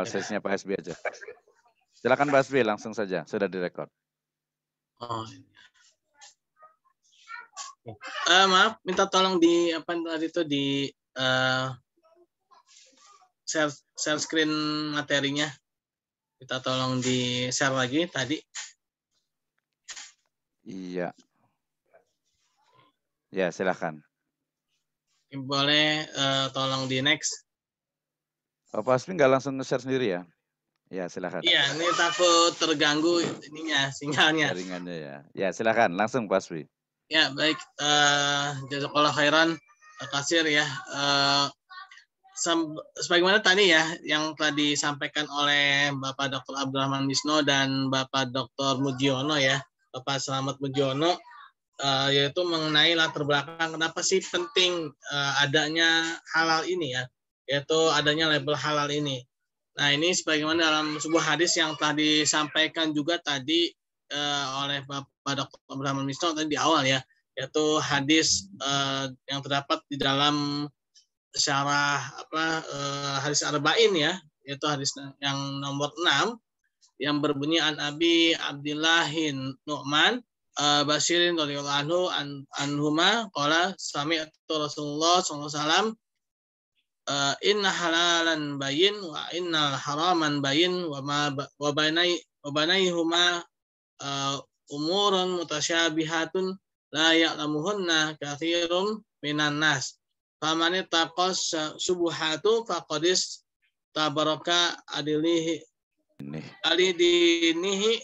Sesinya Pak SB aja. Silakan Pak SB, langsung saja, sudah direkod. Oh. Maaf, minta tolong di apa tadi itu di share screen materinya. Kita tolong di share lagi tadi. Iya. Ya, silakan. Boleh tolong di next. Oh, Pak Asmi nggak langsung nge-share sendiri ya? Ya, silakan. Iya, ini takut terganggu ininya, sinyalnya. Jaringannya ya. Ya, silakan langsung Pak Asmi. Ya, baik. Jazakallah khairan, Kasir ya. Sebagaimana tadi ya, yang tadi disampaikan oleh Bapak Dr. Abdurrahman Wisno dan Bapak Dr. Mujiono ya, Bapak Selamat Mujiono, yaitu mengenai latar belakang kenapa sih penting adanya halal ini ya, yaitu adanya label halal ini. Nah ini sebagaimana dalam sebuah hadis yang telah disampaikan juga tadi oleh Bapak Dr. Abdurrahman Wisno tadi di awal ya, yaitu hadis yang terdapat di dalam syarah hadis arba'in ya, yaitu hadis yang nomor 6 yang berbunyi an Abi Abdillahin Nu'man Bashirin radhiyallahu anhuma qala sami'tu Rasulullah sallallahu alaihi wasallam inna halalan bayin wa innal haraman bayin wa bainaihuma umurun mutasyabihatun la ya'lamuhunna katsirun minan nas. Famani taqas subuhatu faqadis tabaraka alidinihi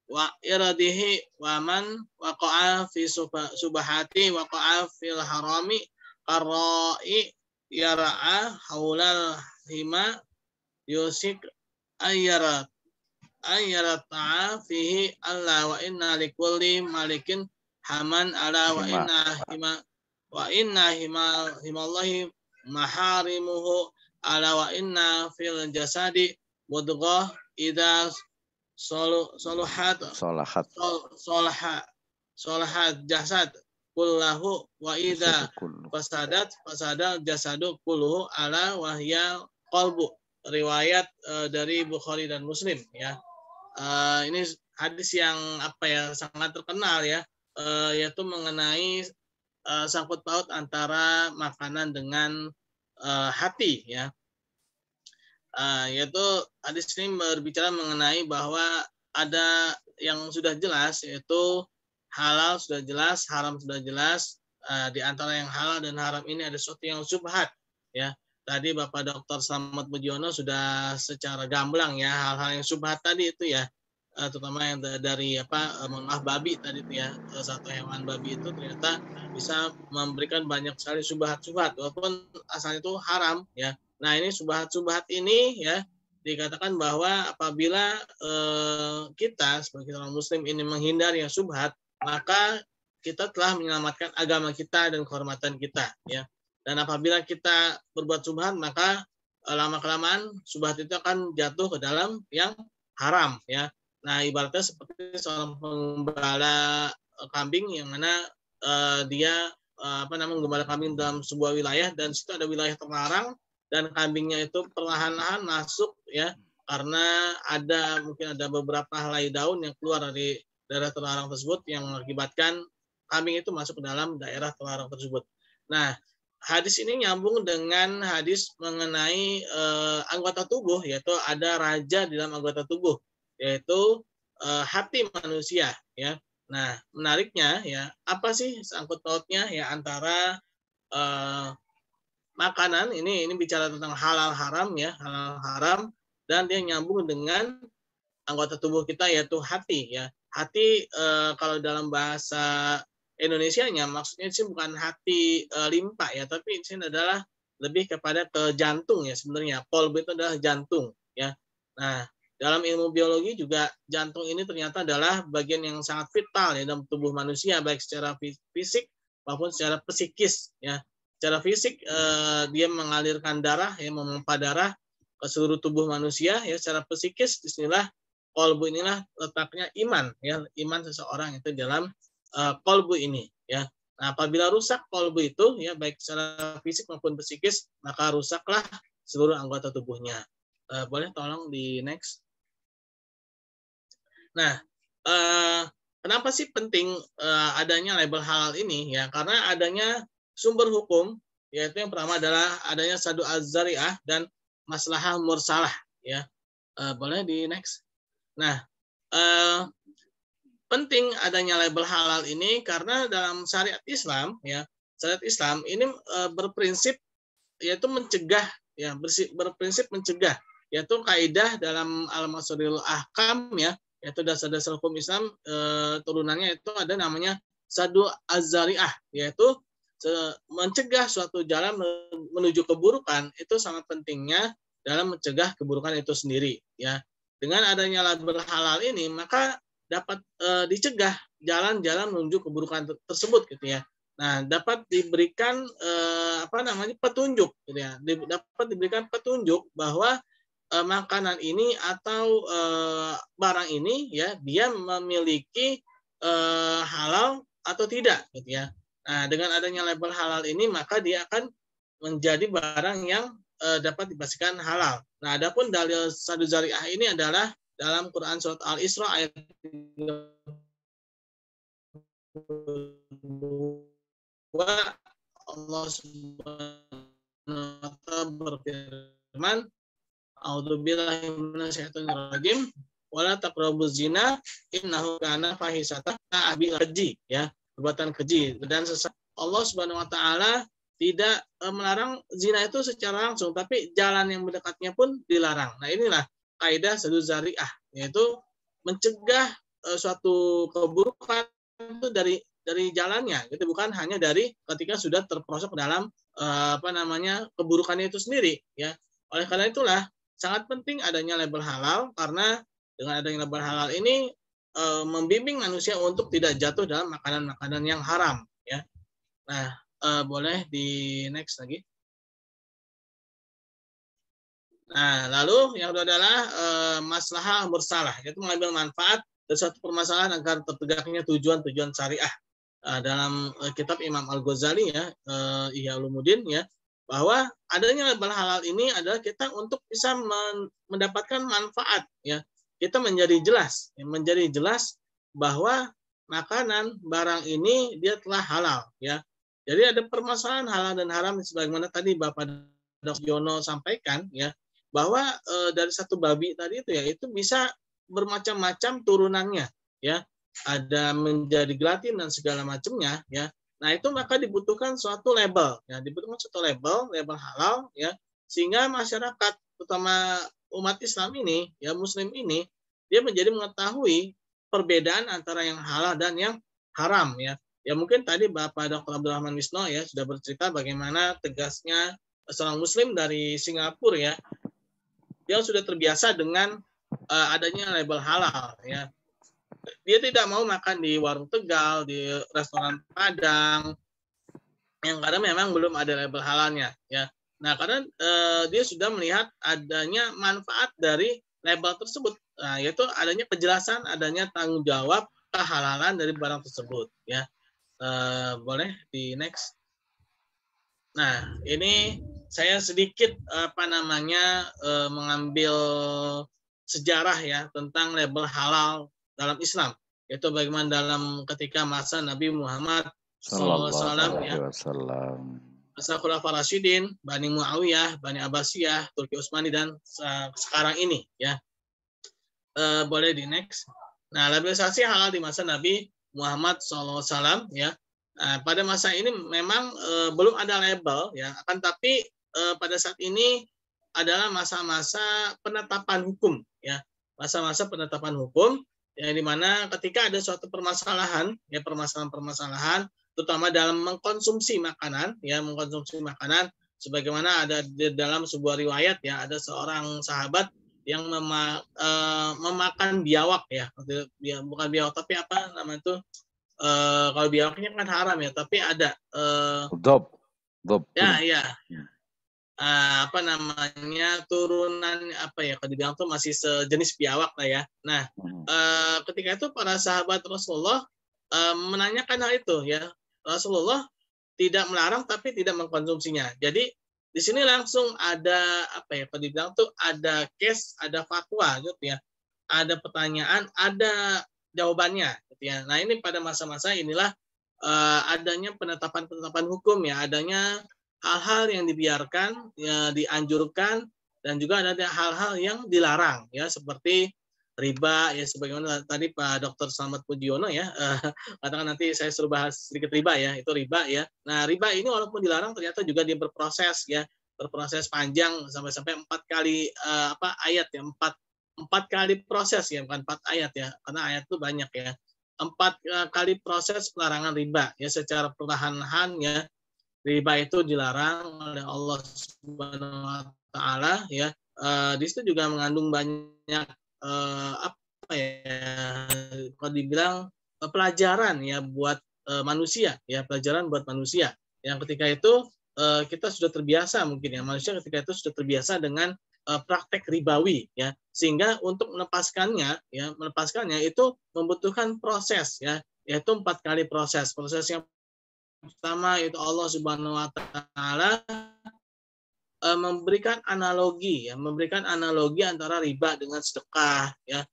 wa iradihi wa man waqa'a fi subahati waqa'a fil harami qarra'i yara'a haulal hima yusik ayyarat ta'a fihi Allah wa inna likulli malikin haman ala wa inna himallahi maharimuhu ala wa inna fil jasadi mudghah idza salahat jasad kullahu wa idza fasadat jasadu kulluhu ala wa hiya qalbu. Riwayat dari Bukhari dan Muslim ya. Ini hadis yang sangat terkenal ya, yaitu mengenai sangkut paut antara makanan dengan hati ya. Yaitu hadis ini berbicara mengenai bahwa ada yang sudah jelas, yaitu halal sudah jelas, haram sudah jelas. Di antara yang halal dan haram ini ada sesuatu yang syubhat ya. Tadi Bapak Dr. Selamat Mujiono sudah secara gamblang ya, hal-hal yang syubhat tadi itu ya, terutama yang dari babi tadi itu ya, satu hewan babi itu ternyata bisa memberikan banyak sekali syubhat-syubhat walaupun asalnya itu haram ya. Nah ini syubhat-syubhat ini ya dikatakan bahwa apabila kita sebagai orang muslim ini menghindari yang syubhat, maka kita telah menyelamatkan agama kita dan kehormatan kita ya. Dan apabila kita berbuat syubhat, maka lama-kelamaan syubhat itu akan jatuh ke dalam yang haram ya. Nah ibaratnya seperti seorang penggembala kambing yang mana dia menggembala kambing dalam sebuah wilayah dan situ ada wilayah terlarang dan kambingnya itu perlahan-lahan masuk ya karena mungkin ada beberapa helai daun yang keluar dari daerah terlarang tersebut yang mengakibatkan kambing itu masuk ke dalam daerah terlarang tersebut. Nah hadis ini nyambung dengan hadis mengenai anggota tubuh, yaitu ada raja di dalam anggota tubuh, yaitu hati manusia ya. Nah menariknya ya, apa sih sangkut pautnya ya antara makanan ini bicara tentang halal haram ya, halal haram, dan dia nyambung dengan anggota tubuh kita yaitu hati ya. Hati kalau dalam bahasa Indonesianya maksudnya sih bukan hati limpa ya, tapi di sini adalah lebih kepada ke jantung ya sebenarnya. Kolbu itu adalah jantung ya. Nah dalam ilmu biologi juga jantung ini ternyata adalah bagian yang sangat vital ya dalam tubuh manusia, baik secara fisik maupun secara psikis ya. Secara fisik dia mengalirkan darah ya, memompa darah ke seluruh tubuh manusia ya. Secara psikis disinilah kolbu inilah letaknya iman ya, iman seseorang itu dalam kolbu ini ya. Nah, apabila rusak kolbu itu ya baik secara fisik maupun psikis, maka rusaklah seluruh anggota tubuhnya. Boleh tolong di next. Nah, kenapa sih penting adanya label halal ini? Ya, karena adanya sumber hukum, yaitu yang pertama adalah adanya sadu az-zari'ah dan maslahah mursalah. Ya, boleh di next. Nah, penting adanya label halal ini karena dalam syariat Islam, ya, syariat Islam ini berprinsip yaitu mencegah, ya, berprinsip mencegah, yaitu kaidah dalam Al-Masadirul Ahkam, ya, yaitu dasar-dasar hukum Islam, turunannya itu ada namanya sadu az-zari'ah, yaitu mencegah suatu jalan menuju keburukan. Itu sangat pentingnya dalam mencegah keburukan itu sendiri, ya. Dengan adanya label halal ini maka dapat dicegah jalan-jalan menuju keburukan tersebut, gitu ya. Nah, dapat diberikan petunjuk, gitu ya. Dapat diberikan petunjuk bahwa makanan ini atau barang ini, ya, dia memiliki halal atau tidak, gitu ya. Nah, dengan adanya label halal ini maka dia akan menjadi barang yang dapat dipastikan halal. Nah, adapun dalil sadu zari'ah ini adalah dalam Quran surat Al-Isra ayat 2, Allah Subhanahu wa taala berfirman, A'udzubillahi minasyaitonirrajim, wala taqrabuz zina innahu kana fahisatan keji, ya, perbuatan keji dan sesat. Allah Subhanahu wa taala tidak melarang zina itu secara langsung, tapi jalan yang mendekatnya pun dilarang. Nah, inilah kaidah sadu zari'ah, yaitu mencegah suatu keburukan itu dari jalannya, itu bukan hanya dari ketika sudah terperosok ke dalam keburukannya itu sendiri, ya. Oleh karena itulah sangat penting adanya label halal, karena dengan adanya label halal ini membimbing manusia untuk tidak jatuh dalam makanan-makanan yang haram, ya. Nah, boleh di next lagi. Nah, lalu yang kedua adalah maslahah mursalah, yaitu mengambil manfaat dari suatu permasalahan agar tertegaknya tujuan-tujuan syariah. Dalam kitab Imam Al-Ghazali, ya, Ihya Ulumuddin, ya, bahwa adanya label halal ini adalah kita untuk bisa mendapatkan manfaat, ya. Kita menjadi jelas bahwa makanan barang ini dia telah halal, ya. Jadi ada permasalahan halal dan haram sebagaimana tadi Bapak Dr. Yono sampaikan, ya, bahwa dari satu babi tadi itu, ya, itu bisa bermacam-macam turunannya, ya. Ada menjadi gelatin dan segala macamnya, ya. Nah, itu maka dibutuhkan suatu label, ya, dibutuhkan suatu label halal, ya, sehingga masyarakat, terutama umat Islam ini, ya, Muslim ini, dia menjadi mengetahui perbedaan antara yang halal dan yang haram, ya. Ya, mungkin tadi Bapak Dr. Abdurrahman Wisno, ya, sudah bercerita bagaimana tegasnya seorang Muslim dari Singapura, ya, yang sudah terbiasa dengan adanya label halal, ya. Dia tidak mau makan di warung Tegal, di restoran Padang, yang karena memang belum ada label halalnya, ya. Nah, karena dia sudah melihat adanya manfaat dari label tersebut, nah, yaitu adanya penjelasan, adanya tanggung jawab kehalalan dari barang tersebut, ya. Boleh di next. Nah, ini saya sedikit mengambil sejarah, ya, tentang label halal dalam Islam, yaitu bagaimana dalam ketika masa Nabi Muhammad SAW, ya, masa Khulafaur Rasyidin, Bani Muawiyah, Bani Abbasiyah, Turki Utsmani, dan sekarang ini, ya. Boleh di next. Nah, labelisasi halal di masa Nabi Muhammad SAW, ya. Nah, pada masa ini memang belum ada label, ya, akan tapi pada saat ini adalah masa-masa penetapan hukum, ya, masa-masa penetapan hukum, yang dimana ketika ada suatu permasalahan, ya, permasalahan-permasalahan, terutama dalam mengkonsumsi makanan, ya, sebagaimana ada di dalam sebuah riwayat, ya, ada seorang sahabat yang memakan biawak, ya, bukan biawak tapi apa namanya itu, kalau biawaknya kan haram, ya, tapi ada Dob. Ya, ya. Turunan kalau dibilang tuh masih sejenis biawak lah, ya. Nah, ketika itu para sahabat Rasulullah menanyakan hal itu, ya. Rasulullah tidak melarang tapi tidak mengkonsumsinya. Jadi di sini langsung ada apa ya? Kalau dibilang tuh ada case, ada fatwa gitu ya. Ada pertanyaan, ada jawabannya gitu ya. Nah, ini pada masa-masa inilah adanya penetapan-penetapan hukum ya, adanya hal-hal yang dibiarkan, ya, dianjurkan dan juga ada hal-hal yang dilarang ya seperti riba ya sebagaimana tadi Pak Dr. Slamet Pujiono ya katakan nanti saya suruh bahas sedikit riba ya, itu riba ya. Nah, riba ini walaupun dilarang ternyata juga dia berproses ya, berproses panjang sampai 4 kali ayat ya, empat kali proses ya, bukan 4 ayat ya, karena ayat itu banyak ya. 4 kali proses pelarangan riba ya secara perlahan-lahan ya. Riba itu dilarang oleh Allah Subhanahu wa taala ya. Di situ juga mengandung banyak apa ya, kalau dibilang pelajaran ya buat manusia ya, pelajaran buat manusia. Yang ketika itu kita sudah terbiasa mungkin ya, manusia ketika itu sudah terbiasa dengan praktek ribawi ya, sehingga untuk melepaskannya itu membutuhkan proses ya, yaitu 4 kali proses. Proses yang pertama itu Allah Subhanahu wa taala memberikan analogi ya, memberikan analogi antara riba dengan sedekah ya.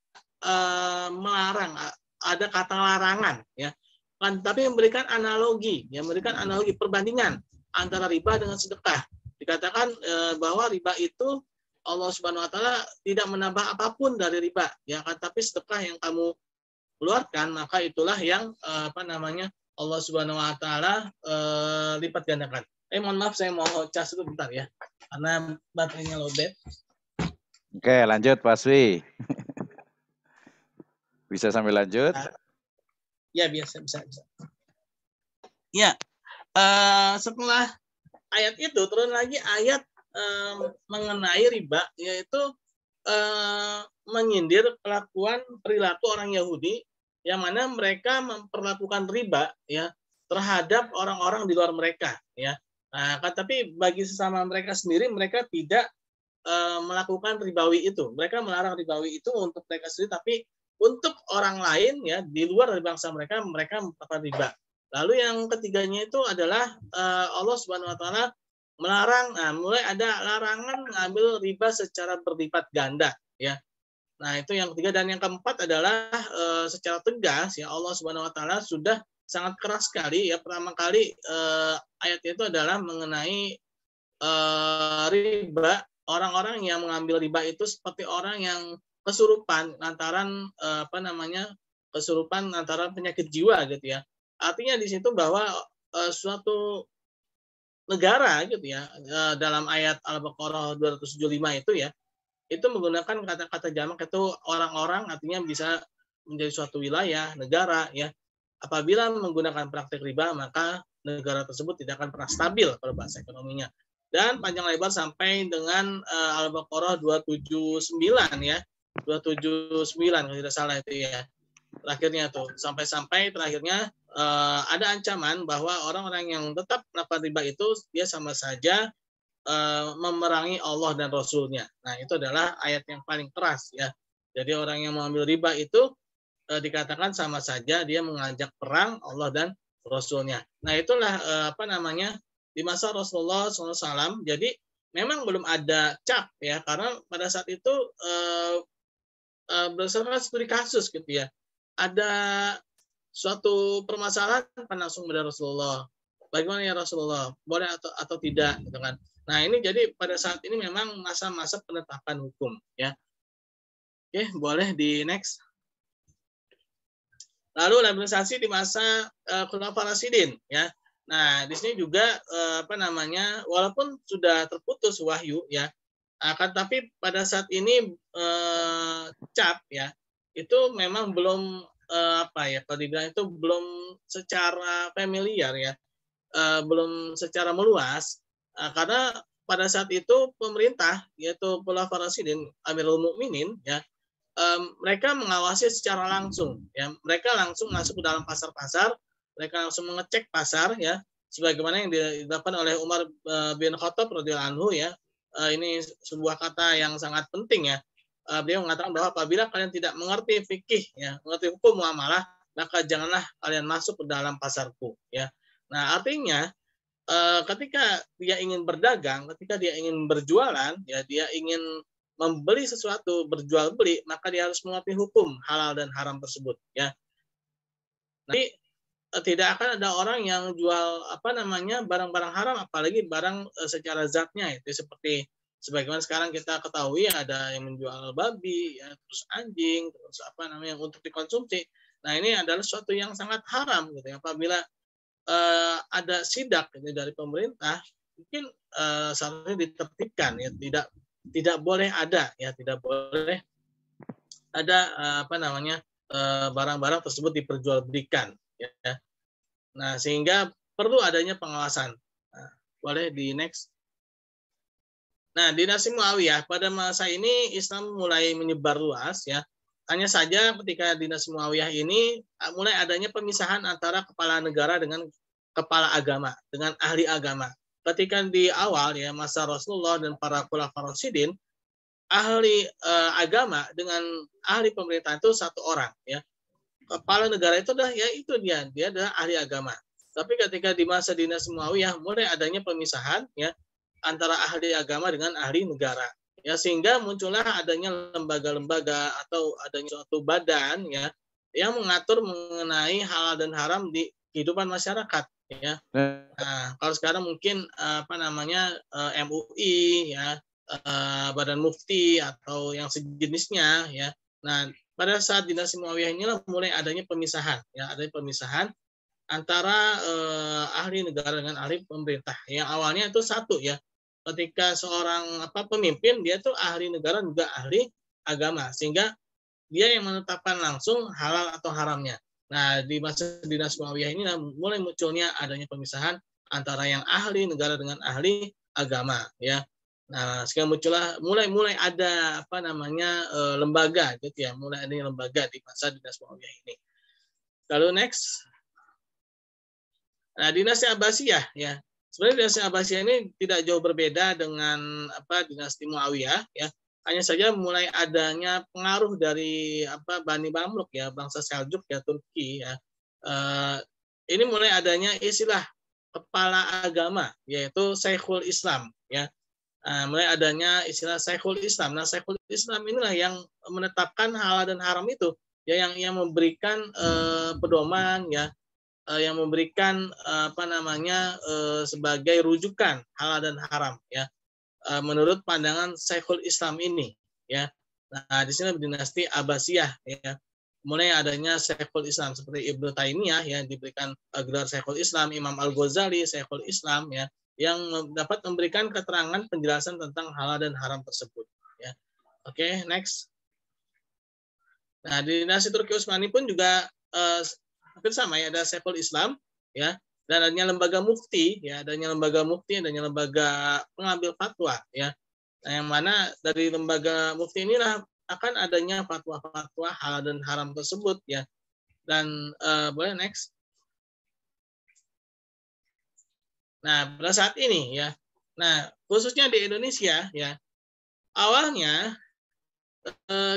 Melarang, ada kata larangan ya. Kan tapi memberikan analogi, ya memberikan analogi perbandingan antara riba dengan sedekah. Dikatakan bahwa riba itu Allah Subhanahu wa taala tidak menambah apapun dari riba ya, tapi sedekah yang kamu keluarkan maka itulah yang Allah Subhanahu wa taala lipat gandakan. Mohon maaf saya mau cas dulu bentar ya. Karena baterainya lowbat. Oke, lanjut Pak Swi. Bisa sambil lanjut? Ya, bisa. Ya, setelah ayat itu turun lagi ayat mengenai riba, yaitu menyindir perilaku orang Yahudi yang mana mereka memperlakukan riba ya terhadap orang-orang di luar mereka ya. Nah, tapi bagi sesama mereka sendiri mereka tidak melakukan ribawi itu. Mereka melarang ribawi itu untuk mereka sendiri, tapi untuk orang lain ya di luar dari bangsa mereka melakukan riba. Lalu yang ketiganya itu adalah Allah Subhanahu wa taala melarang, mulai ada larangan mengambil riba secara berlipat ganda ya. Nah, itu yang ketiga, dan yang keempat adalah secara tegas ya Allah Subhanahu wa taala sudah sangat keras sekali ya. Pertama kali ayat itu adalah mengenai riba. Orang-orang yang mengambil riba itu seperti orang yang kesurupan lantaran kesurupan antara penyakit jiwa gitu ya. Artinya di situ bahwa suatu negara gitu ya, dalam ayat Al-Baqarah 275 itu ya, itu menggunakan kata-kata jamak itu orang-orang, artinya bisa menjadi suatu wilayah, negara ya. Apabila menggunakan praktik riba, maka negara tersebut tidak akan pernah stabil pada bahasa ekonominya. Dan panjang lebar sampai dengan Al-Baqarah 279 ya. 279 kalau tidak salah itu ya. Terakhirnya tuh sampai terakhirnya ada ancaman bahwa orang-orang yang tetap melakukan riba itu dia sama saja memerangi Allah dan Rasul-Nya. Nah, itu adalah ayat yang paling keras ya. Jadi orang yang mengambil riba itu dikatakan sama saja dia mengajak perang Allah dan Rasul-Nya. Nah, itulah di masa Rasulullah SAW. Jadi memang belum ada cap ya, karena pada saat itu berdasarkan studi kasus gitu ya. Ada suatu permasalahan langsung kepada Rasulullah. Bagaimana ya Rasulullah? Boleh atau tidak gitu kan. Nah, ini jadi pada saat ini memang masa-masa penetapan hukum ya. Oke, boleh di next. Lalu liberalisasi di masa Khulafaur Rasyidin ya. Nah, di sini juga walaupun sudah terputus wahyu ya, akan tapi pada saat ini cap ya itu memang belum kalau dibilang itu belum secara familiar ya, belum secara meluas karena pada saat itu pemerintah yaitu Khulafaur Rasyidin Amirul Mukminin ya, mereka mengawasi secara langsung ya, mereka langsung masuk ke dalam pasar-pasar, mereka langsung mengecek pasar ya, sebagaimana yang dilakukan oleh Umar bin Khattab radhiyallahu anhu ya. Ini sebuah kata yang sangat penting ya. Beliau mengatakan bahwa apabila kalian tidak mengerti fikih ya, mengerti hukum muamalah, maka janganlah kalian masuk ke dalam pasarku ya. Nah, artinya ketika dia ingin berdagang, ketika dia ingin berjualan, ya dia ingin membeli sesuatu, berjual beli, maka dia harus mengerti hukum halal dan haram tersebut, ya. Nanti tidak akan ada orang yang jual barang-barang haram, apalagi barang secara zatnya itu seperti sebagaimana sekarang kita ketahui ada yang menjual babi, ya, terus anjing, terus untuk dikonsumsi. Nah ini adalah sesuatu yang sangat haram gitu ya. Apabila ada sidak ini dari pemerintah, mungkin seharusnya ditertibkan ya, tidak boleh ada ya, tidak boleh ada barang-barang tersebut diperjualbelikan ya. Nah, sehingga perlu adanya pengawasan. Nah, boleh di next. Nah, dinasti Muawiyah pada masa ini Islam mulai menyebar luas ya. Hanya saja ketika dinasti Muawiyah ini mulai adanya pemisahan antara kepala negara dengan kepala agama, dengan ahli agama. Ketika di awal ya masa Rasulullah dan para khulafaur rasyidin, ahli agama dengan ahli pemerintah itu satu orang ya. Kepala negara itu dia adalah ahli agama. Tapi ketika di masa dinasti Muawiyah mulai adanya pemisahan ya antara ahli agama dengan ahli negara. Ya sehingga muncullah adanya lembaga-lembaga atau adanya suatu badan ya yang mengatur mengenai halal dan haram di kehidupan masyarakat ya. Nah, kalau sekarang mungkin MUI ya, Badan Mufti atau yang sejenisnya ya. Nah, pada saat dinasti Muawiyah inilah mulai adanya pemisahan ya, adanya pemisahan antara ahli negara dengan ahli pemerintah. Yang awalnya itu satu ya. Ketika seorang pemimpin dia tuh ahli negara juga ahli agama sehingga dia yang menetapkan langsung halal atau haramnya. Nah, di masa dinasti Muawiyah ini mulai munculnya adanya pemisahan antara yang ahli negara dengan ahli agama ya. Nah, sekarang mulai ada lembaga gitu ya, mulai adanya lembaga di masa dinasti Muawiyah ini. Lalu next. Nah, dinasti Abbasiyah ya. Sebenarnya dinasti Abbasiyah ini tidak jauh berbeda dengan dinasti Muawiyah ya. Hanya saja mulai adanya pengaruh dari Bani Mamluk ya, bangsa Seljuk ya, Turki ya. Ini mulai adanya istilah kepala agama yaitu Syekhul Islam ya. Mulai adanya istilah Syekhul Islam. Nah, Syekhul Islam inilah yang menetapkan halal dan haram itu ya, yang memberikan pedoman ya, yang memberikan sebagai rujukan halal dan haram ya, menurut pandangan Syekhul Islam ini ya. Nah, di sini dinasti Abbasiyah ya. Mulai adanya Syekhul Islam seperti Ibnu Taimiyah yang diberikan gelar Syekhul Islam, Imam Al-Ghazali Syekhul Islam ya, yang dapat memberikan keterangan penjelasan tentang halal dan haram tersebut ya. Oke, next. Nah, di dinasti Turki Utsmani pun juga hampir sama ya, ada Syekhul Islam ya, dan adanya lembaga mufti ya, adanya lembaga pengambil fatwa ya. Nah, yang mana dari lembaga mufti inilah akan adanya fatwa-fatwa halal dan haram tersebut ya. Dan boleh next. Nah, pada saat ini ya. Nah, khususnya di Indonesia ya. Awalnya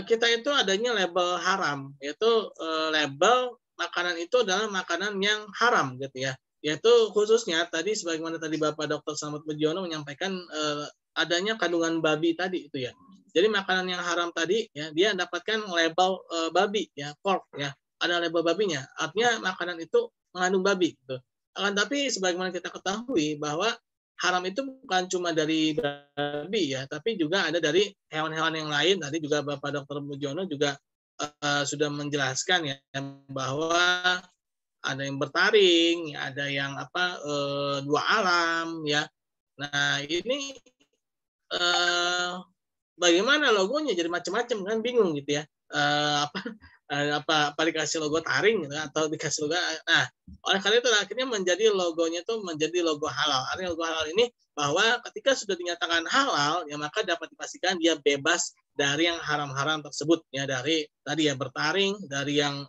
kita itu adanya label haram, yaitu label makanan itu adalah makanan yang haram gitu ya. Yaitu khususnya tadi sebagaimana tadi Bapak Dr. Slamet Mujiono menyampaikan adanya kandungan babi tadi itu ya. Jadi makanan yang haram tadi ya dia dapatkan label babi ya, pork ya. Ada label babinya. Artinya makanan itu mengandung babi gitu. Tapi sebagaimana kita ketahui bahwa haram itu bukan cuma dari babi ya, tapi juga ada dari hewan-hewan yang lain. Tadi juga Bapak Dr. Mujiono juga sudah menjelaskan ya bahwa ada yang bertaring, ada yang dua alam ya. Nah ini bagaimana logonya jadi macam-macam kan, bingung gitu ya. Apa dikasih logo taring gitu atau dikasih logo. Nah, oleh karena itu akhirnya menjadi logonya itu menjadi logo halal. Artinya logo halal ini bahwa ketika sudah dinyatakan halal ya maka dapat dipastikan dia bebas dari yang haram-haram tersebut ya, dari tadi ya bertaring, dari yang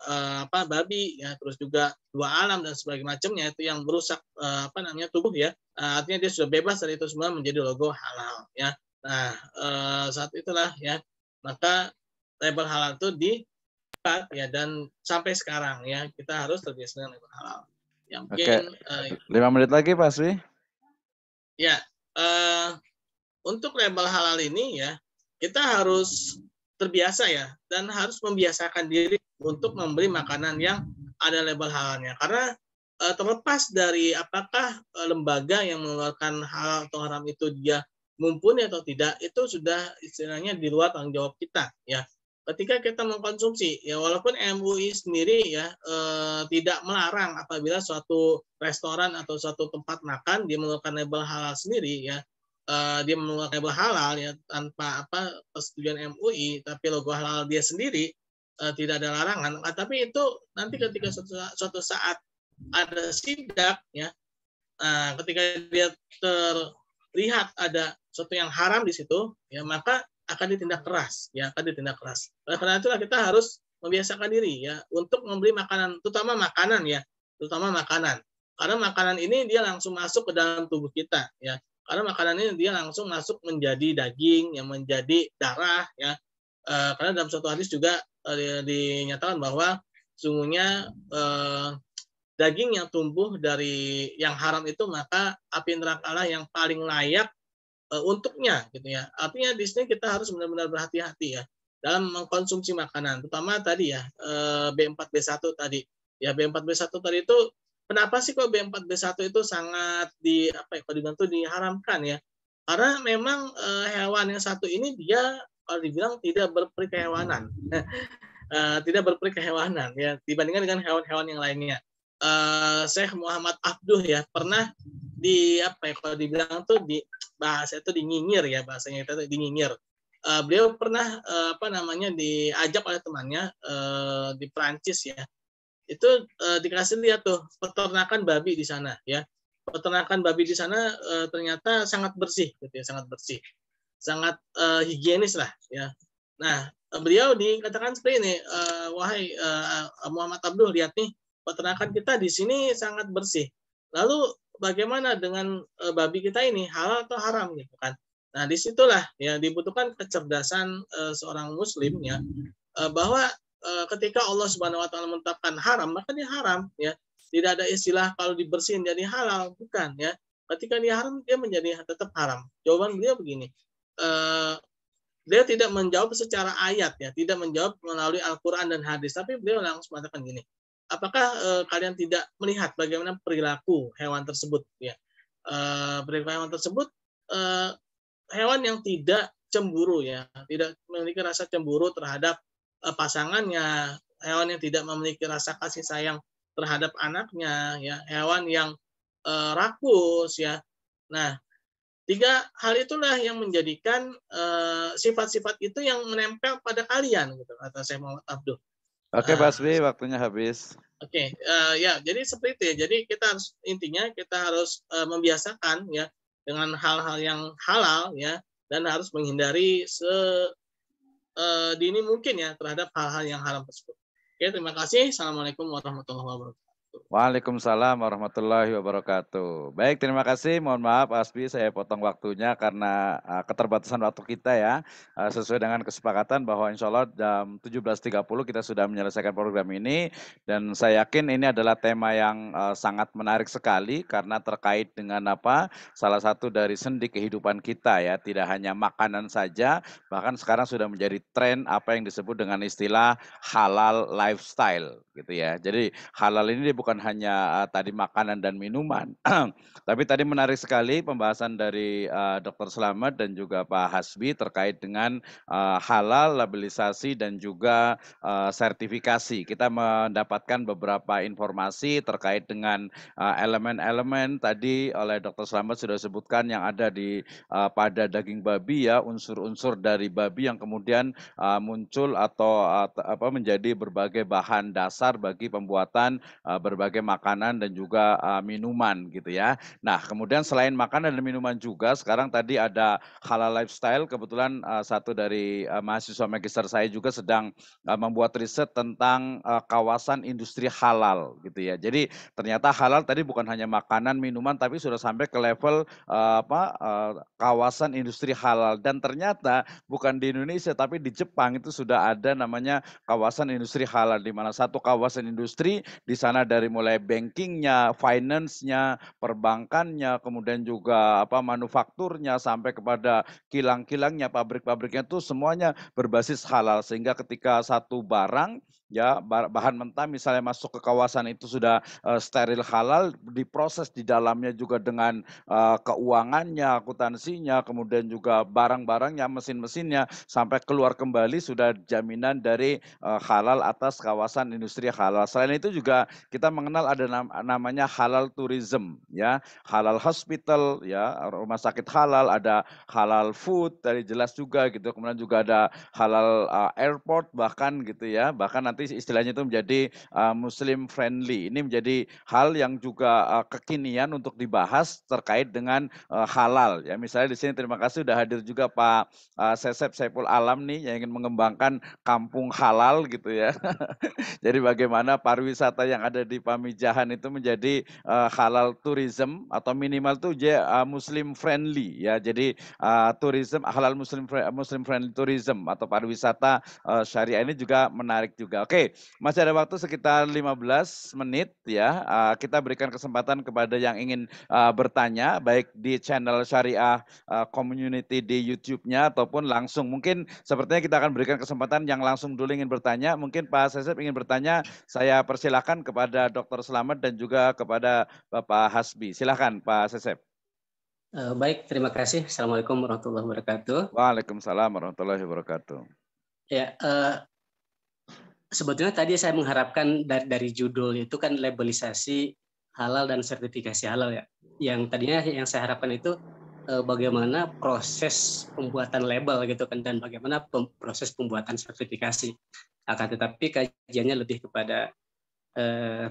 babi ya, terus juga dua alam dan sebagainya macamnya itu yang merusak tubuh ya. Artinya dia sudah bebas dari itu semua, menjadi logo halal ya. Nah, saat itulah ya maka label halal itu ya, dan sampai sekarang ya kita harus terbiasa dengan label halal. Yang mungkin 5 menit lagi Pak Asri. Ya, untuk label halal ini ya, kita harus terbiasa ya, dan harus membiasakan diri untuk membeli makanan yang ada label halalnya. Karena terlepas dari apakah lembaga yang mengeluarkan halal atau haram itu dia mumpuni atau tidak, itu sudah istilahnya di luar tanggung jawab kita ya. Ketika kita mengkonsumsi, ya walaupun MUI sendiri ya tidak melarang apabila suatu restoran atau suatu tempat makan dia mengeluarkan label halal sendiri ya, dia mengeluarkan label halal ya tanpa persetujuan MUI, tapi logo halal dia sendiri, tidak ada larangan. Tapi itu nanti ketika suatu saat ada sidak ya, ketika dia terlihat ada sesuatu yang haram di situ, ya maka akan ditindak keras, ya akan ditindak keras. Oleh karena itulah kita harus membiasakan diri ya untuk membeli makanan, terutama makanan ya, terutama makanan. Karena makanan ini dia langsung masuk ke dalam tubuh kita ya. Karena makanan ini dia langsung masuk menjadi daging, yang menjadi darah ya. Karena dalam suatu hadis juga dinyatakan bahwa sungguhnya daging yang tumbuh dari yang haram itu, maka api neraka yang paling layak untuknya gitu ya. Artinya di sini kita harus benar-benar berhati-hati ya dalam mengkonsumsi makanan, terutama tadi ya B4B1 tadi. Ya B4B1 tadi itu kenapa sih kok B4B1 itu sangat kalau dibilang tuh diharamkan ya? Karena memang hewan yang satu ini dia kalau dibilang tidak berperi kehewanan. Tidak berperi kehewanan ya dibandingkan dengan hewan-hewan yang lainnya. Syekh Muhammad Abduh ya pernah kalau dibilang tuh di bahasa itu dinyinyir ya, bahasanya itu dinyinyir. Beliau pernah diajak oleh temannya di Prancis ya. Itu dikasih lihat tuh peternakan babi di sana ya. Peternakan babi di sana ternyata sangat bersih gitu ya, sangat bersih. Sangat higienis lah ya. Nah, beliau dikatakan seperti ini, wahai Muhammad Abduh, lihat nih peternakan kita di sini sangat bersih. Lalu bagaimana dengan babi kita ini, halal atau haram gitu kan? Nah, disitulah ya dibutuhkan kecerdasan seorang muslim ya, bahwa ketika Allah Subhanahu wa taala menetapkan haram, maka dia haram ya. Tidak ada istilah kalau dibersihin jadi halal, bukan ya. Ketika dia haram, dia menjadi tetap haram. Jawaban beliau begini, dia tidak menjawab secara ayat ya, tidak menjawab melalui Al-Qur'an dan hadis, tapi beliau langsung mengatakan gini, apakah kalian tidak melihat bagaimana perilaku hewan tersebut ya? Perilaku hewan tersebut hewan yang tidak cemburu ya, tidak memiliki rasa cemburu terhadap pasangannya, hewan yang tidak memiliki rasa kasih sayang terhadap anaknya ya, hewan yang rakus ya. Nah, 3 hal itulah yang menjadikan sifat-sifat itu yang menempel pada kalian gitu, kata Syekh Muhammad Abduh. Oke, Pak Hasbi, waktunya habis. Oke, ya jadi seperti itu ya. Jadi intinya kita harus membiasakan ya dengan hal-hal yang halal ya, dan harus menghindari sedini mungkin ya terhadap hal-hal yang haram tersebut. Oke, terima kasih. Assalamualaikum warahmatullahi wabarakatuh. Waalaikumsalam warahmatullahi wabarakatuh. Baik, terima kasih. Mohon maaf Asbi, saya potong waktunya karena keterbatasan waktu kita ya. Sesuai dengan kesepakatan bahwa insya Allah jam 17.30 kita sudah menyelesaikan program ini. Dan saya yakin ini adalah tema yang sangat menarik sekali karena terkait dengan salah satu dari sendi kehidupan kita ya. Tidak hanya makanan saja, bahkan sekarang sudah menjadi tren apa yang disebut dengan istilah halal lifestyle gitu ya. Jadi halal ini bukan hanya tadi makanan dan minuman, tapi tadi menarik sekali pembahasan dari Dr. Slamet dan juga Pak Hasbi terkait dengan halal, labelisasi dan juga sertifikasi. Kita mendapatkan beberapa informasi terkait dengan elemen-elemen tadi oleh Dr. Slamet sudah sebutkan yang ada di pada daging babi ya, unsur-unsur dari babi yang kemudian muncul atau menjadi berbagai bahan dasar bagi pembuatan berbagai makanan dan juga minuman gitu ya. Nah, kemudian selain makanan dan minuman juga sekarang tadi ada halal lifestyle. Kebetulan satu dari mahasiswa magister saya juga sedang membuat riset tentang kawasan industri halal gitu ya. Jadi ternyata halal tadi bukan hanya makanan, minuman tapi sudah sampai ke level kawasan industri halal, dan ternyata bukan di Indonesia tapi di Jepang itu sudah ada namanya kawasan industri halal, di mana satu kawasan industri di sana ada dari mulai bankingnya, finance-nya, perbankannya, kemudian juga manufakturnya sampai kepada kilang-kilangnya, pabrik-pabriknya itu semuanya berbasis halal sehingga ketika satu barang ya bahan mentah misalnya masuk ke kawasan itu sudah steril halal, diproses di dalamnya juga dengan keuangannya, akuntansinya, kemudian juga barang-barangnya, mesin-mesinnya sampai keluar kembali sudah jaminan dari halal atas kawasan industri halal. Selain itu juga kita mengenal ada namanya halal tourism ya, halal hospital ya, rumah sakit halal, ada halal food tadi jelas juga gitu. Kemudian juga ada halal airport bahkan gitu ya. Bahkan nanti istilahnya itu menjadi Muslim friendly. Ini menjadi hal yang juga kekinian untuk dibahas terkait dengan halal ya. Misalnya di sini terima kasih sudah hadir juga Pak Sesep Saiful Alam nih yang ingin mengembangkan kampung halal gitu ya. Jadi bagaimana pariwisata yang ada di Pamijahan itu menjadi halal tourism atau minimal tuh Muslim friendly ya. Jadi tourism halal Muslim friendly tourism atau pariwisata syariah ini juga menarik juga. Oke, masih ada waktu sekitar 15 menit ya. Kita berikan kesempatan kepada yang ingin bertanya baik di channel Syariah Community di YouTube-nya ataupun langsung. Mungkin sepertinya kita akan berikan kesempatan yang langsung dulu ingin bertanya. Mungkin Pak Sesep ingin bertanya, saya persilakan kepada Dr. Slamet dan juga kepada Bapak Hasbi. Silakan Pak Sesep. Baik, terima kasih. Assalamualaikum warahmatullahi wabarakatuh. Waalaikumsalam warahmatullahi wabarakatuh. Ya, sebetulnya tadi saya mengharapkan dari judul itu kan labelisasi halal dan sertifikasi halal ya. Yang tadinya yang saya harapkan itu bagaimana proses pembuatan label gitu kan dan bagaimana proses pembuatan sertifikasi. Akan tetapi kajiannya lebih kepada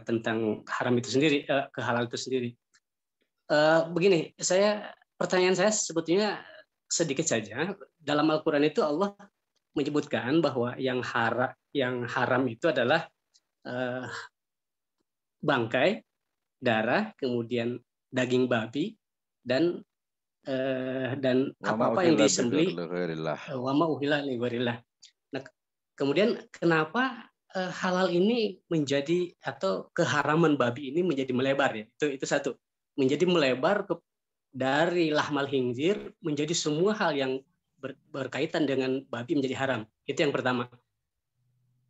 tentang haram itu sendiri, ke halal itu sendiri. Begini, pertanyaan saya sebetulnya sedikit saja. Dalam Al-Quran itu Allah menyebutkan bahwa yang haram itu adalah bangkai, darah, kemudian daging babi dan apa-apa yang disembelih. Wama uhilla li ghairillah. Nah, kemudian kenapa halal ini menjadi atau keharaman babi ini menjadi melebar ya? Itu satu. Menjadi melebar dari lahmal khinzir menjadi semua hal yang berkaitan dengan babi menjadi haram. Itu yang pertama.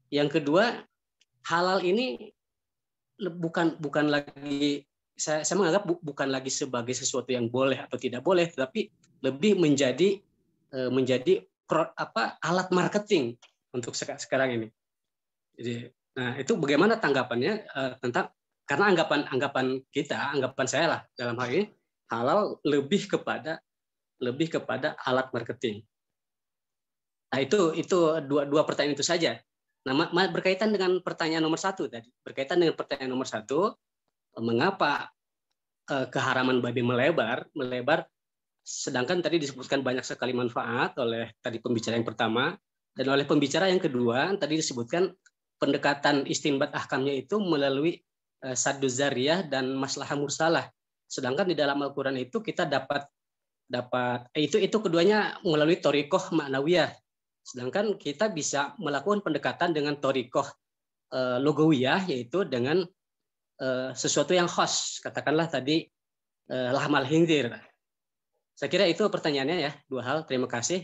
Yang kedua, halal ini bukan lagi saya menganggap bukan lagi sebagai sesuatu yang boleh atau tidak boleh, tetapi lebih menjadi alat marketing untuk sekarang ini. Jadi, nah itu bagaimana tanggapannya tentang karena anggapan saya lah dalam hal ini halal lebih kepada alat marketing. Nah itu dua pertanyaan itu saja. Nah berkaitan dengan pertanyaan nomor 1 tadi, mengapa keharaman babi melebar, sedangkan tadi disebutkan banyak sekali manfaat oleh tadi pembicara yang pertama dan oleh pembicara yang kedua tadi disebutkan pendekatan istinbat ahkamnya itu melalui sadduz zariyah dan maslahah mursalah. Sedangkan di dalam Al-Qur'an itu kita dapat itu keduanya melalui thoriqah ma'nawiyah. Sedangkan kita bisa melakukan pendekatan dengan thoriqah lugawiyah yaitu dengan sesuatu yang khas, katakanlah tadi lahmal khinzir. Saya kira itu pertanyaannya ya, 2 hal. Terima kasih.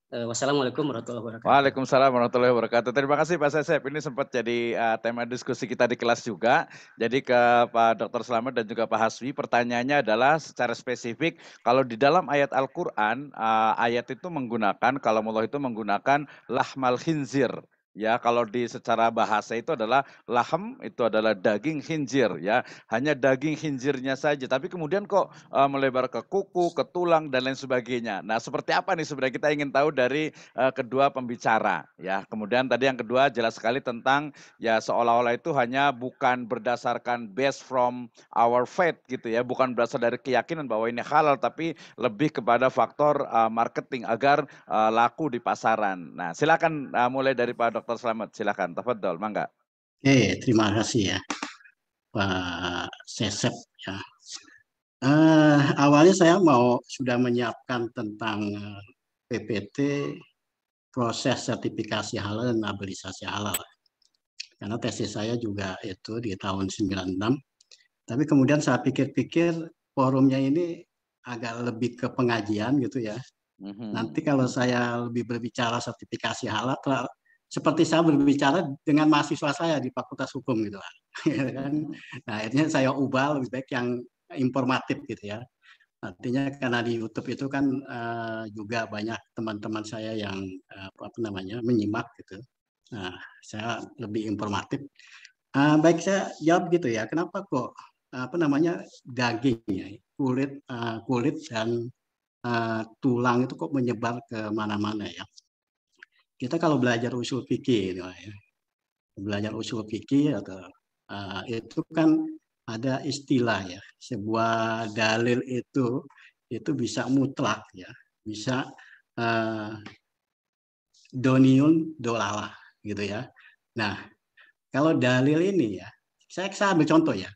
Wassalamualaikum warahmatullahi wabarakatuh. Waalaikumsalam warahmatullahi wabarakatuh. Terima kasih Pak Sesep. Ini sempat jadi tema diskusi kita di kelas juga. Jadi ke Pak Dr. Slamet dan juga Pak Hasbi, pertanyaannya adalah secara spesifik, kalau di dalam ayat Al-Quran, ayat itu menggunakan, kalau Allah itu menggunakan lahmal khinzir. Ya, kalau di secara bahasa itu adalah lahem, itu adalah daging khinzir ya. Hanya daging khinzirnya saja, tapi kemudian kok melebar ke kuku, ke tulang dan lain sebagainya. Nah, seperti apa nih sebenarnya kita ingin tahu dari kedua pembicara ya. Kemudian tadi yang kedua jelas sekali tentang ya seolah-olah itu hanya bukan berdasarkan based from our faith gitu ya, bukan berasal dari keyakinan bahwa ini halal, tapi lebih kepada faktor marketing agar laku di pasaran. Nah, silakan mulai dari Pak Dr. Slamet, silakan. Tafadhol, mangga. Oke, terima kasih ya Pak Sesep ya. Awalnya saya sudah menyiapkan tentang PPT proses sertifikasi halal dan labelisasi halal. Karena tesis saya juga itu di tahun 96. Tapi kemudian saya pikir-pikir forumnya ini agak lebih ke pengajian gitu ya. Nanti kalau saya lebih berbicara sertifikasi halal, seperti saya berbicara dengan mahasiswa saya di Fakultas Hukum gitu lah. Nah, akhirnya saya ubah lebih baik yang informatif gitu ya. Artinya karena di YouTube itu kan juga banyak teman-teman saya yang apa namanya menyimak gitu. Nah, saya lebih informatif. Baik, saya jawab gitu ya. Kenapa kok apa namanya daging ya, kulit dan tulang itu kok menyebar ke mana-mana ya? Kita kalau belajar usul fikih, gitu ya, belajar usul fikih atau itu kan ada istilah ya, sebuah dalil itu bisa mutlak ya, bisa doniun dolalah gitu ya. Nah, kalau dalil ini ya, saya ambil contoh ya.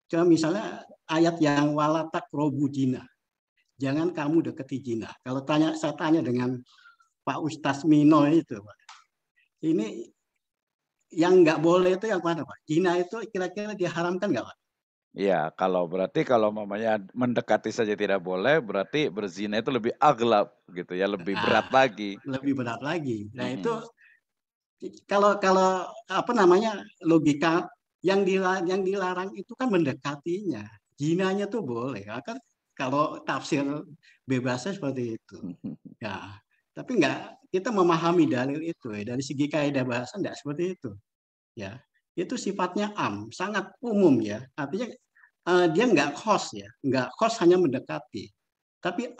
Coba misalnya ayat yang walatak robu jina, jangan kamu deketi jina. Kalau saya tanya dengan Pak Ustaz Mino itu, Pak, ini yang nggak boleh itu yang mana, Pak? Jina itu kira-kira diharamkan nggak, Pak? Iya, kalau mamanya mendekati saja tidak boleh, berarti berzina itu lebih aglab gitu ya, lebih berat lagi. Lebih berat lagi. Nah itu kalau apa namanya logika yang dilarang itu kan mendekatinya. Zinanya tuh boleh, kan kalau tafsir bebasnya seperti itu. Ya, tapi kita memahami dalil itu ya, dari segi kaidah bahasa enggak seperti itu. Ya, itu sifatnya sangat umum ya. Artinya dia nggak khos ya, nggak khos hanya mendekati. Tapi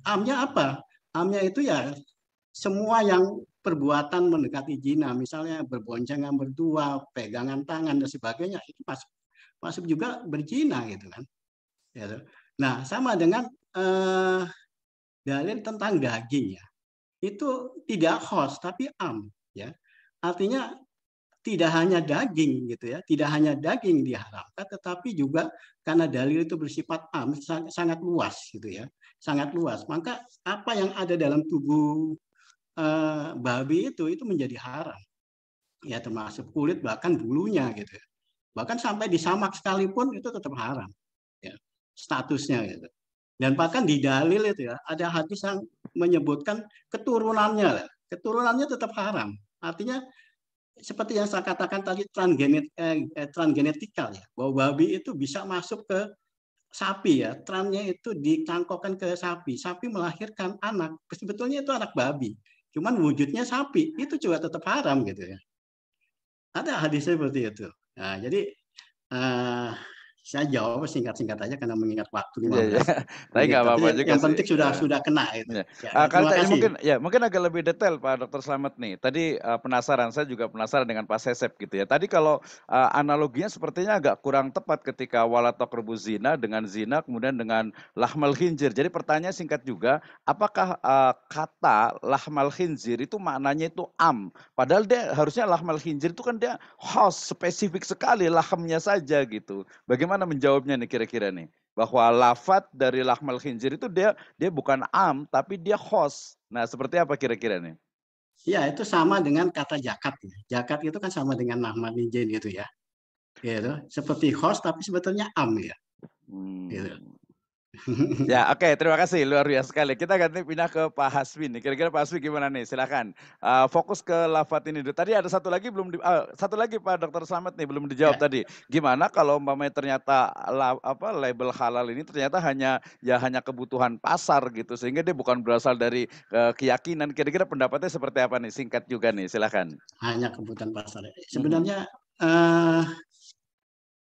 amnya apa? Amnya itu ya semua yang perbuatan mendekati zina, misalnya berboncengan berdua, pegangan tangan dan sebagainya, itu masuk juga berzina gitu kan. Nah, sama dengan dalil tentang daging ya. Itu tidak khos tapi ya. Artinya tidak hanya daging gitu ya, tidak hanya daging diharamkan, tetapi juga karena dalil itu bersifat sangat luas gitu ya, sangat luas. Maka apa yang ada dalam tubuh babi itu menjadi haram, ya termasuk kulit bahkan bulunya gitu, bahkan sampai disamak sekalipun itu tetap haram, ya statusnya gitu. Dan bahkan di dalil itu ya ada hadis yang menyebutkan keturunannya tetap haram. Artinya seperti yang saya katakan tadi transgenetikal ya, bahwa babi itu bisa masuk ke sapi ya, trannya itu dicangkokkan ke sapi, sapi melahirkan anak, sebetulnya itu anak babi, cuman wujudnya sapi, itu juga tetap haram gitu ya. Ada hadisnya seperti itu. Nah, jadi saya jawab singkat-singkat aja karena mengingat waktu 15 menit. Tapi nggak apa-apa juga yang sih. penting sudah kena itu. Kalau Terima kasih. mungkin agak lebih detail Pak Dr. Slamet nih. Tadi penasaran, saya juga penasaran dengan Pak Sesep gitu ya. Tadi kalau analoginya sepertinya agak kurang tepat ketika walatok rebus zina dengan zina kemudian dengan lahmal khinzir. Jadi pertanyaan singkat juga, apakah kata lahmal khinzir itu maknanya itu padahal dia harusnya lahmal khinzir itu kan dia khas spesifik sekali lahmnya saja gitu. Bagaimana menjawabnya nih kira-kira nih? Bahwa lafat dari lahmal khinzir itu dia bukan tapi dia khos. Nah, seperti apa kira-kira nih? Ya, itu sama dengan kata jakat. Jakat itu kan sama dengan lahmal khinzir gitu ya. Gitu. Seperti khos tapi sebetulnya ya. Gitu. Ya, oke, terima kasih, luar biasa sekali. Kita ganti pindah ke Pak Hasbi nih. Kira-kira Pak Hasbi gimana nih? Silakan. Fokus ke lafat ini dulu. Tadi ada satu lagi satu lagi Pak Dr. Slamet nih belum dijawab tadi. Gimana kalau umpamanya ternyata label halal ini ternyata hanya kebutuhan pasar gitu sehingga dia bukan berasal dari keyakinan. Kira-kira pendapatnya seperti apa nih? Singkat juga nih, silakan. Hanya kebutuhan pasar. Sebenarnya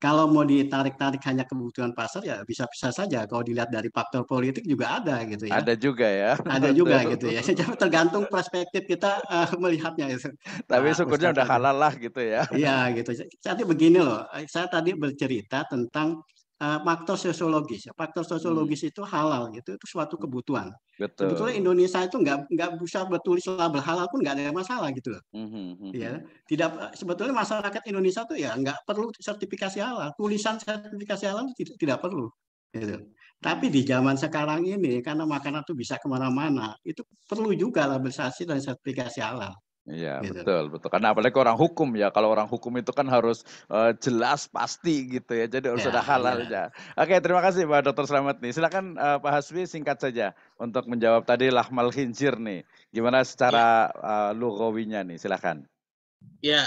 kalau mau ditarik-tarik hanya kebutuhan pasar ya bisa-bisa saja. Kalau dilihat dari faktor politik juga ada gitu ya. Ada juga ya. Ada juga gitu ya. Tergantung perspektif kita melihatnya itu. Tapi syukurnya udah halal lah gitu ya. Iya gitu. Jadi begini loh. Saya tadi bercerita tentang faktor sosiologis. Faktor sosiologis itu halal gitu. Itu suatu kebutuhan. Betul. Sebetulnya Indonesia itu nggak bisa bertulis label halal pun nggak ada masalah gitu. Ya, sebetulnya masyarakat Indonesia tuh ya nggak perlu sertifikasi halal, tulisan sertifikasi halal tidak perlu. Gitu. Tapi di zaman sekarang ini karena makanan tuh bisa kemana-mana, itu perlu juga labelisasi dan sertifikasi halal. Iya, gitu. betul. Karena apalagi orang hukum ya, kalau orang hukum itu kan harus jelas, pasti gitu ya, jadi harus ada Ya, ya. halalnya. Oke, terima kasih Pak Dr. Slamet nih. Silakan Pak Hasbi singkat saja untuk menjawab tadi lahmal khinzir nih. Gimana Ya, secara lughawinya nih, silakan. ya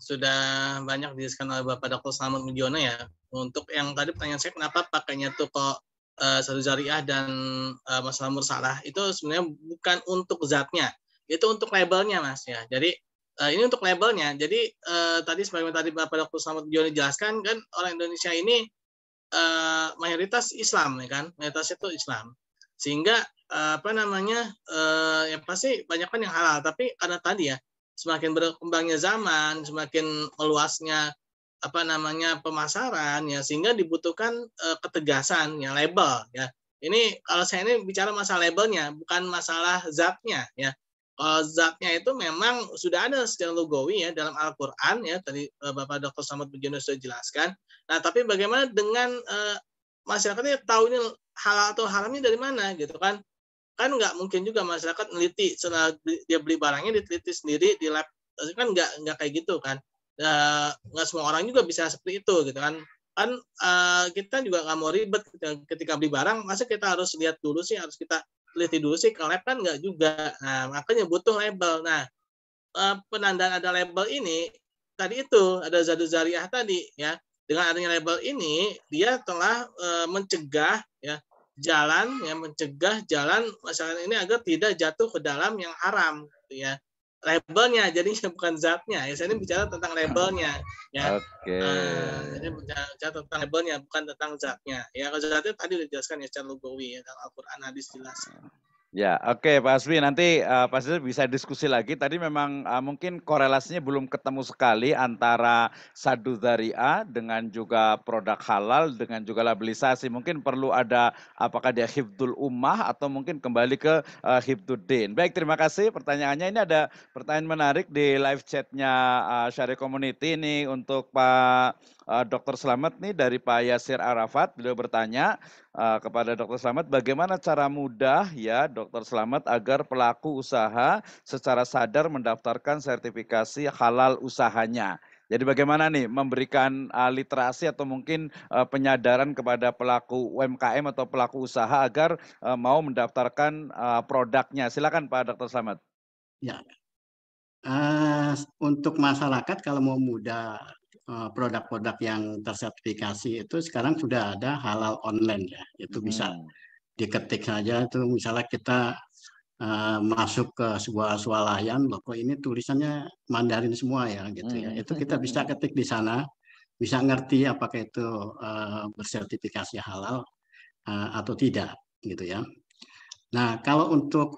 sudah banyak dijelaskan oleh Bapak Dr. Slamet Mujiono ya. Untuk yang tadi pertanyaan saya kenapa pakainya tuh kok satu zariah dan masalah mursalah itu sebenarnya bukan untuk zatnya, itu untuk labelnya Mas ya. Jadi ini untuk labelnya. Jadi tadi sebagaimana tadi Bapak Dr. Slamet Mujiono jelaskan kan orang Indonesia ini mayoritas Islam ya kan, mayoritas itu Islam. Sehingga apa namanya yang pasti banyak kan yang halal, tapi karena tadi ya semakin berkembangnya zaman, semakin meluasnya apa namanya pemasaran ya sehingga dibutuhkan ketegasan ya label ya. Ini kalau saya ini bicara masalah labelnya bukan masalah zatnya ya. Kalau zatnya itu memang sudah ada secara lugawi ya dalam Al-Qur'an ya tadi Bapak Dr. Slamet Mujiono sudah jelaskan. Nah, tapi bagaimana dengan masyarakatnya tahu ini halal atau haramnya dari mana gitu kan? Kan nggak mungkin juga masyarakat neliti setelah dia beli barangnya diteliti sendiri di lab kan nggak kayak gitu kan. Nggak semua orang juga bisa seperti itu gitu kan. Kan kita juga nggak mau ribet ketika beli barang, masa kita harus lihat dulu sih, harus kita teliti dulu sih ke lab kan nggak juga. Nah, makanya butuh label. Nah, penandaan ada label ini tadi itu ada zadu zariah tadi ya. Dengan adanya label ini dia telah mencegah ya mencegah jalan masyarakat ini agar tidak jatuh ke dalam yang haram gitu ya. Labelnya jadinya bukan zatnya. Ya saya ini bicara tentang labelnya ya. Oke. Jadi bicara tentang labelnya bukan tentang zatnya. Ya kalau zatnya tadi sudah dijelaskan ya secara lugawi ya dalam Al-Qur'an hadis jelas. Ya, oke Pak Hasbi, nanti Pak Hasbi bisa diskusi lagi. Tadi memang mungkin korelasinya belum ketemu sekali antara sadu dzari'ah dengan juga produk halal dengan juga labelisasi. Mungkin perlu ada apakah dia hifdzul ummah atau mungkin kembali ke hifdzuddin. Baik, terima kasih pertanyaannya. Ini ada pertanyaan menarik di live chatnya Syariah Community ini untuk Pak Dr. Slamet nih dari Pak Yasir Arafat. Beliau bertanya kepada Dr. Slamet, bagaimana cara mudah ya Dr. Slamet agar pelaku usaha secara sadar mendaftarkan sertifikasi halal usahanya. Jadi bagaimana nih memberikan literasi atau mungkin penyadaran kepada pelaku UMKM atau pelaku usaha agar mau mendaftarkan produknya. Silakan Pak Dr. Slamet. Ya, untuk masyarakat kalau mau mudah produk-produk yang tersertifikasi itu sekarang sudah ada halal online ya, itu bisa diketik saja itu misalnya kita masuk ke sebuah swalayan, loh kok ini tulisannya Mandarin semua ya gitu ya, itu kita bisa ketik di sana, bisa ngerti apakah itu bersertifikasi halal atau tidak gitu ya. Nah kalau untuk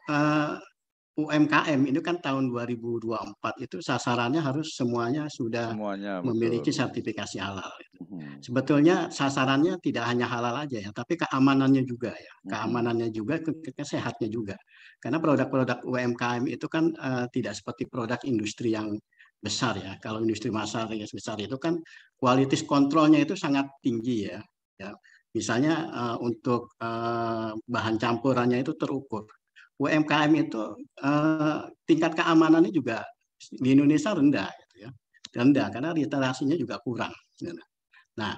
UMKM ini kan tahun 2024 itu sasarannya harus semuanya sudah memiliki sertifikasi halal. Sebetulnya sasarannya tidak hanya halal aja ya, tapi keamanannya juga ya, keamanannya juga, kesehatannya juga. Karena produk-produk UMKM itu kan tidak seperti produk industri yang besar ya. Kalau industri besar itu kan kualitas kontrolnya itu sangat tinggi ya. Misalnya untuk bahan campurannya itu terukur. UMKM itu tingkat keamanannya juga di Indonesia rendah, gitu ya. Rendah karena literasinya juga kurang. Nah,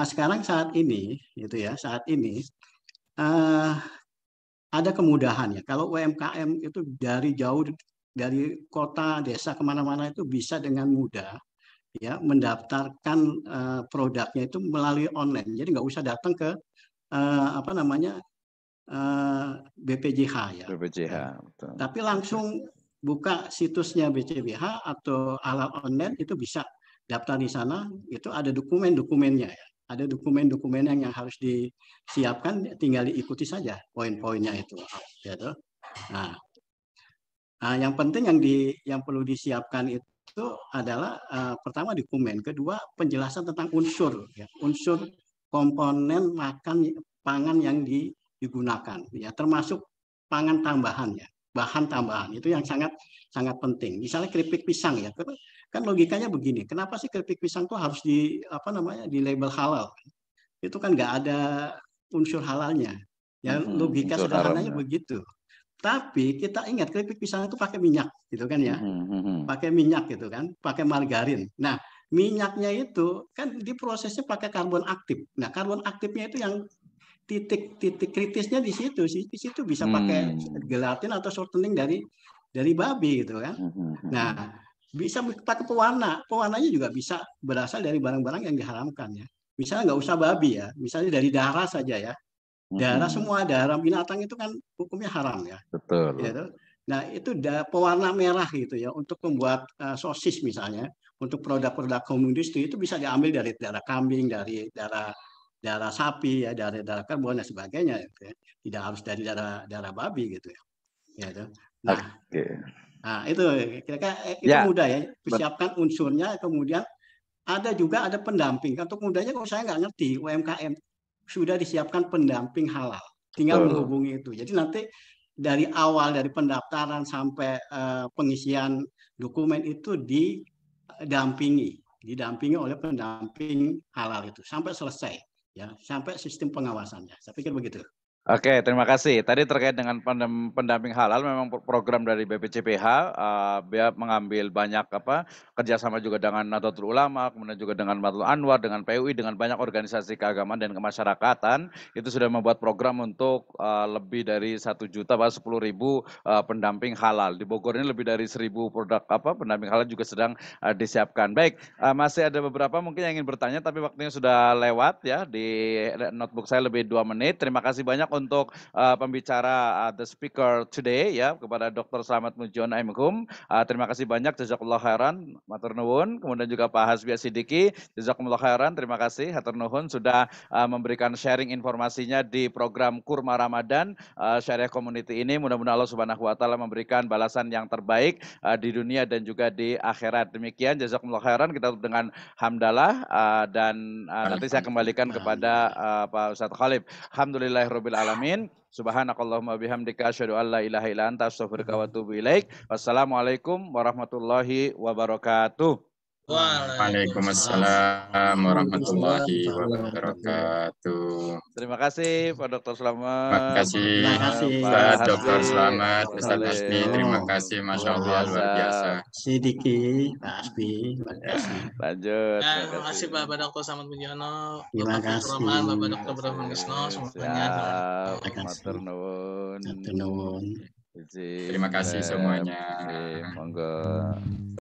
sekarang saat ini, gitu ya, saat ini ada kemudahan ya. Kalau UMKM itu dari jauh dari kota, desa kemana-mana itu bisa dengan mudah ya mendaftarkan produknya itu melalui online. Jadi nggak usah datang ke apa namanya BPJH ya. BPJH. Betul. Tapi langsung buka situsnya BPJH atau halal online itu bisa daftar di sana. Itu ada dokumen-dokumennya ya. Ada dokumen-dokumen yang harus disiapkan, tinggal diikuti saja poin-poinnya itu. Gitu. Nah, yang penting yang perlu disiapkan itu adalah pertama dokumen, kedua penjelasan tentang unsur, ya, unsur komponen pangan yang digunakan, ya, termasuk pangan tambahan, ya, bahan tambahan itu yang sangat sangat penting. Misalnya keripik pisang ya, kan logikanya begini, kenapa sih keripik pisang itu harus di label halal? Itu kan nggak ada unsur halalnya, ya logika sederhananya begitu. Tapi kita ingat keripik pisang itu pakai minyak gitu kan ya. Pakai minyak gitu kan, pakai margarin. Nah, minyaknya itu kan diprosesnya pakai karbon aktif. Nah, karbon aktifnya itu yang titik kritisnya di situ sih. Di situ bisa pakai gelatin atau shortening dari babi gitu kan. Nah, bisa pakai pewarna. Pewarnanya juga bisa berasal dari barang-barang yang diharamkan ya. Misalnya nggak usah babi ya, misalnya dari darah saja ya. Darah, semua darah binatang itu kan hukumnya haram ya. Betul. Gitu. Nah, itu pewarna merah gitu ya untuk membuat sosis misalnya, untuk produk-produk home industry itu bisa diambil dari darah kambing, dari darah sapi ya, dari darah kerbau dan sebagainya gitu ya. Tidak harus dari darah babi gitu ya. Gitu. Nah, nah itu kira-kira itu mudah ya, persiapkan unsurnya, kemudian ada pendamping. Untuk mudahnya kalau saya nggak ngerti, UMKM sudah disiapkan pendamping halal, tinggal menghubungi itu. Jadi nanti dari awal, dari pendaftaran sampai pengisian dokumen itu didampingi oleh pendamping halal itu sampai selesai, ya, sampai sistem pengawasannya. Saya pikir begitu. Oke, terima kasih. Tadi terkait dengan pendamping halal, memang program dari BPCPH dia mengambil banyak kerjasama juga dengan Nahdlatul Ulama, kemudian juga dengan Matul Anwar, dengan PUI, dengan banyak organisasi keagamaan dan kemasyarakatan. Itu sudah membuat program untuk lebih dari 1 juta, 10.000 pendamping halal. Di Bogor ini lebih dari 1.000 produk pendamping halal juga sedang disiapkan. Baik, masih ada beberapa mungkin yang ingin bertanya, tapi waktunya sudah lewat ya. Di notebook saya lebih 2 menit. Terima kasih banyak untuk pembicara the speaker today ya, kepada Dr. Slamet Mujon M.Hum. Terima kasih banyak, jazakallah khairan, matur nuwun. Kemudian juga Pak Hasbi Siddiqi, jazakumullah khairan, terima kasih hatur nuhun sudah memberikan sharing informasinya di program Kurma Ramadan Syariah Community ini. Mudah-mudahan Allah Subhanahu wa taala memberikan balasan yang terbaik di dunia dan juga di akhirat. Demikian, jazakumullah khairan, kita tutup dengan hamdalah dan nanti saya kembalikan kepada Pak Ustadz Khalif. Alhamdulillahirabbil alamin. Subhanakallahumma bihamdika asyhadu an la ilaha illa anta astaghfiruka wa atubu ilaik. Wassalamualaikum warahmatullahi wabarakatuh. Waalaikumsalam warahmatullahi wabarakatuh. Terima kasih Pak Dr. Slamet. Terima kasih Pak Dr. Slamet, Ustaz Hasbi. Terima kasih, Masya Allah, luar biasa. Siddiqi, Pak Hasbi, terima kasih. Lanjut. Terima kasih Pak Dr. Slamet Mujono. Terima kasih. Bapak Dr. Brahman Wisno, semuanya. Matur nuwun. Matur nuwun. Terima kasih semuanya. Monggo.